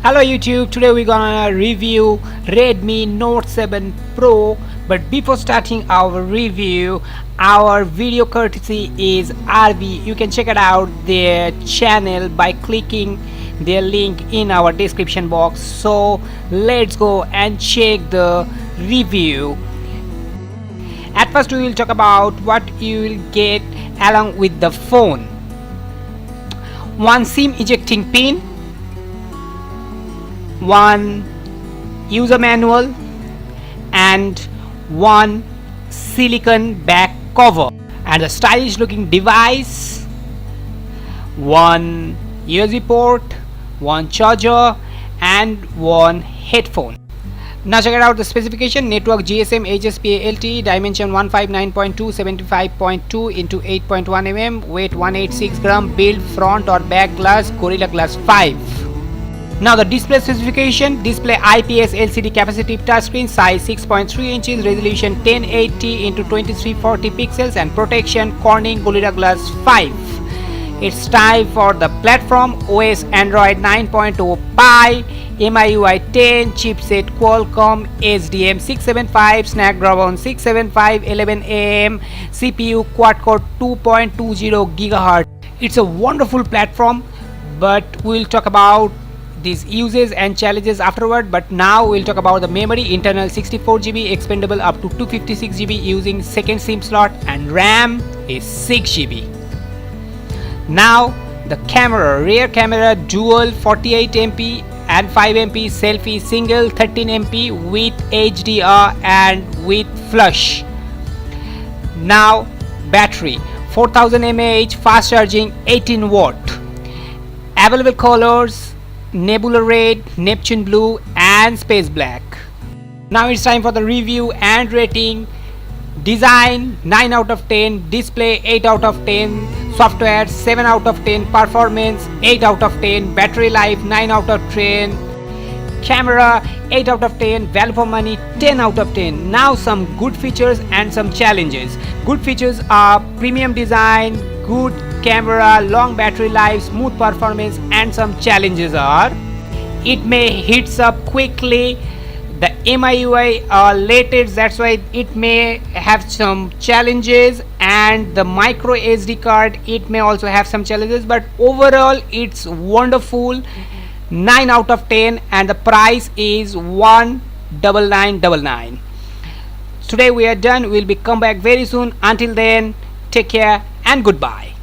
Hello YouTube, today we're gonna review Redmi Note 7 Pro. But before starting our review, our video courtesy is RV. You can check it out their channel by clicking their link in our description box. So let's go and check the review. At first we will talk about what you will get along with the phone. One SIM ejecting pin, one user manual, and one silicone back cover, and a stylish looking device, one USB port, one charger, and one headphone. Now check it out the specification. Network GSM HSPA LTE, dimension 159.2 75.2 into 8.1 mm, weight 186 gram, build front or back glass, Gorilla Glass 5. Now the display specification: display IPS LCD capacitive touchscreen, size 6.3 inches, resolution 1080 into 2340 pixels, and protection Corning Gorilla Glass 5. It's time for the platform: OS Android 9.0 Pie, MIUI 10, chipset Qualcomm SDM 675, Snapdragon 675 11am, CPU quad-core 2.20 GHz. It's a wonderful platform, but we'll talk about these uses and challenges afterward. But now we'll talk about the memory: internal 64GB, expandable up to 256GB using second SIM slot, and RAM is 6GB. Now the camera: rear camera dual 48MP and 5MP, selfie single 13MP with HDR and with flush. Now battery 4000 mAh, fast charging, 18 watt. Available colors: Nebula Red, Neptune Blue, and Space Black. Now it's time for the review and rating. Design 9 out of 10, display 8 out of 10, software 7 out of 10, performance 8 out of 10, battery life 9 out of 10, camera 8 out of 10, value for money 10 out of 10. Now some good features and some challenges. Good features are premium design, good camera, long battery life, smooth performance, and some challenges are: it may heats up quickly, the MIUI are latest, that's why it may have some challenges, and the micro SD card, it may also have some challenges. But overall it's wonderful, 9 out of 10, and the price is 19999. Today we are done. We'll be come back very soon. Until then, take care and goodbye.